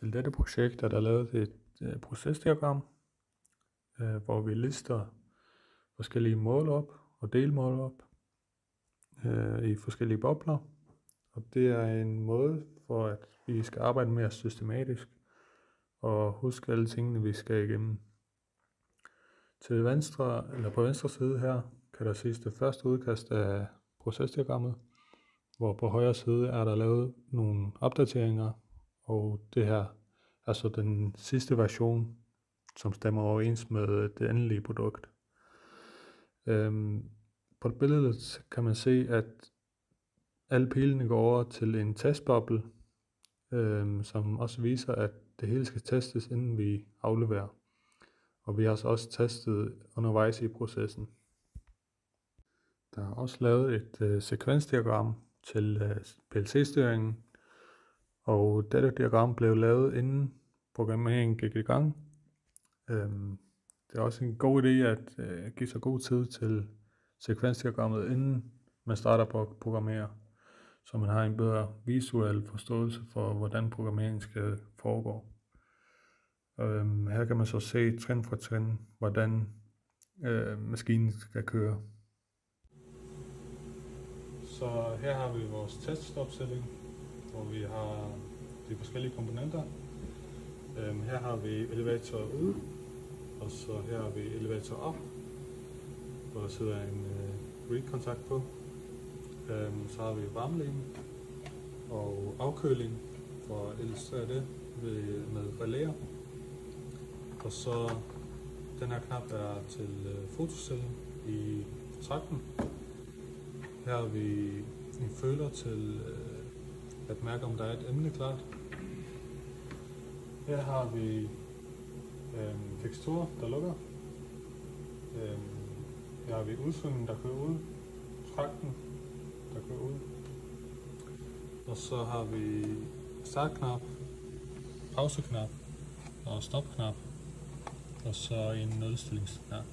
Til dette projekt er der lavet et procesdiagram, hvor vi lister forskellige mål op og delmål op i forskellige bobler. Og det er en måde for, at vi skal arbejde mere systematisk og huske alle tingene, vi skal igennem. Til venstre, eller på venstre side her, kan der ses det første udkast af procesdiagrammet, hvor på højre side er der lavet nogle opdateringer, og det her er så den sidste version, som stemmer overens med det endelige produkt. På billedet kan man se, at alle pilene går over til en testboble, som også viser, at det hele skal testes, inden vi afleverer. Og vi har så også testet undervejs i processen. Der er også lavet et sekvensdiagram til PLC-styringen, og dette diagram blev lavet inden programmeringen gik i gang. Det er også en god idé at give sig god tid til sekvensdiagrammet, inden man starter på at programmere, så man har en bedre visuel forståelse for, hvordan programmeringen skal foregå. Her kan man så se trin for trin, hvordan maskinen skal køre. Så her har vi vores testopstilling, hvor vi har de forskellige komponenter. Her har vi elevator ud, og så her har vi elevator op, hvor der sidder en read-kontakt på. Så har vi varmeledning og afkøling, for at illustrere det med relæer. Og så den her knap er til fotocellen i trakten. Her har vi en føler til at mærke, om der er et emne klart. Her har vi tekstur, der lukker. Her har vi udsvingen, der kører ud. Trakten, der kører ud. Og så har vi startknap, pauseknap og stopknap. Og så en nulstillingsknap.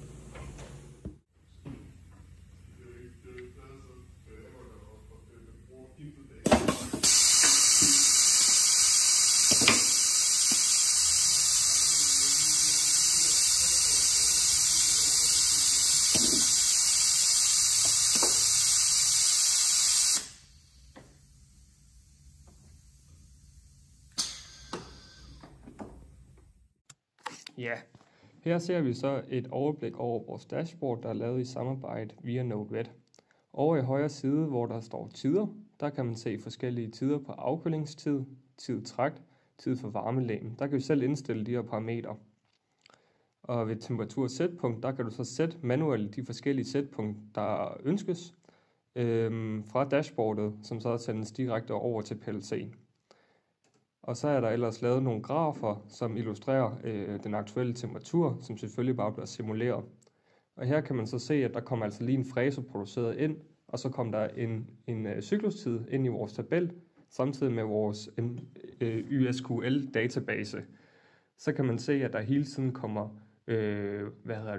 Ja, her ser vi så et overblik over vores dashboard, der er lavet i samarbejde via Node-RED. Over i højre side, hvor der står tider, der kan man se forskellige tider på afkølingstid, tid trakt, tid for varmelægen. Der kan vi selv indstille de her parametre. Og ved temperatur sætpunkt, der kan du så sætte manuelt de forskellige sætpunkt, der ønskes fra dashboardet, som så sendes direkte over til PLC. Og så er der ellers lavet nogle grafer, som illustrerer den aktuelle temperatur, som selvfølgelig bare bliver simuleret. Og her kan man så se, at der kommer altså lige en fræser produceret ind, og så kommer der en cyklustid ind i vores tabel, samtidig med vores YSQL-database. Så kan man se, at der hele tiden kommer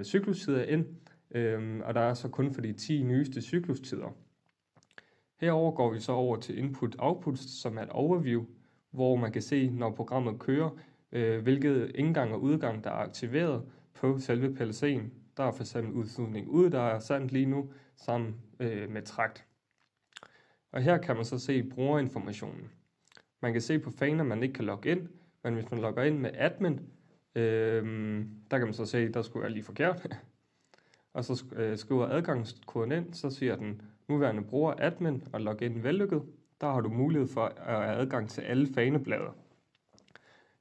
cyklustider ind, og der er så kun for de 10 nyeste cyklustider. Herover går vi så over til input-output, som er et overview, hvor man kan se, når programmet kører, hvilket indgang og udgang, der er aktiveret på selve PLC'en. Der er for eksempel udsugning ud, der er sandt lige nu, sammen med trakt. Og her kan man så se brugerinformationen. Man kan se på fanen, at man ikke kan logge ind, men hvis man logger ind med admin, der kan man så se, at der skulle være lige forkert. Og så skriver adgangskoden ind, så siger den nuværende bruger admin og login vellykket. Der har du mulighed for at have adgang til alle faneblader.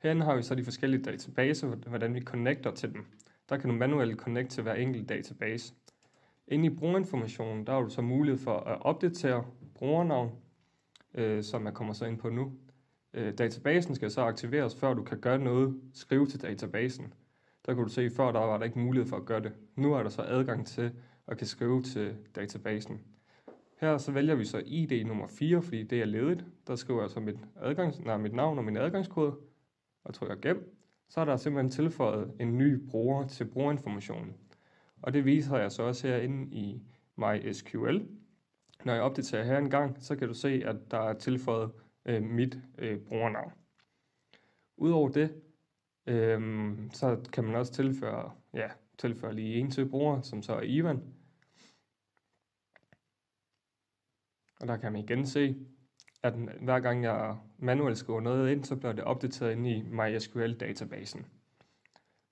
Herinde har vi så de forskellige databaser, hvordan vi connecter til dem. Der kan du manuelt connecte til hver enkelt database. Inde i brugerinformationen, der har du så mulighed for at opdatere brugernavn, som jeg kommer så ind på nu. Databasen skal så aktiveres, før du kan gøre noget, skrive til databasen. Der kan du se, før der var der ikke mulighed for at gøre det. Nu er der så adgang til at kan skrive til databasen. Her så vælger vi så ID nummer 4, fordi det er ledigt. Der skriver jeg så mit navn og min adgangskode og trykker gem. Så er der simpelthen tilføjet en ny bruger til brugerinformationen. Og det viser jeg så også herinde i MySQL. Når jeg opdaterer her en gang, så kan du se, at der er tilføjet mit brugernavn. Udover det, så kan man også tilføre lige en til bruger, som så er Ivan. Og der kan man igen se, at hver gang jeg manuelt skriver noget ind, så bliver det opdateret ind i MySQL-databasen.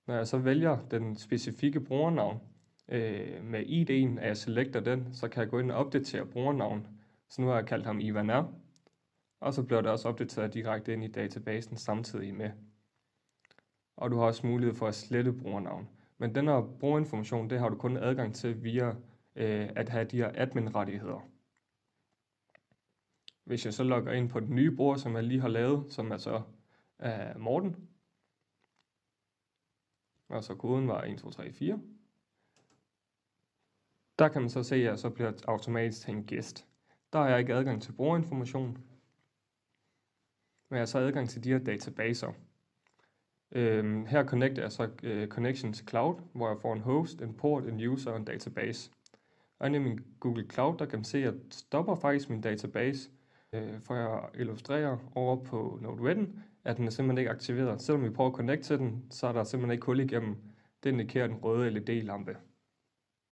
Når jeg så vælger den specifikke brugernavn med ID'en, at jeg selecter den, så kan jeg gå ind og opdatere brugernavn. Så nu har jeg kaldt ham Ivan R. Og så bliver det også opdateret direkte ind i databasen samtidig med. Og du har også mulighed for at slette brugernavn. Men den her brugerinformation, det har du kun adgang til via at have de her admin-rettigheder. Hvis jeg så logger ind på den nye bruger, som jeg lige har lavet, som er så Morten, og så koden var 1234, der kan man så se, at jeg så bliver automatisk til en gæst. Der har jeg ikke adgang til brugerinformation, men jeg har så adgang til de her databaser. Her connecter jeg så connection til cloud, hvor jeg får en host, en port, en user og en database. Og inde i min Google Cloud, der kan man se, at jeg stopper faktisk min database, for at illustrere over på Node-RED'en, at den er simpelthen ikke aktiveret. Selvom vi prøver at connecte til den, så er der simpelthen ikke hul igennem. Det indikerer den røde LED-lampe.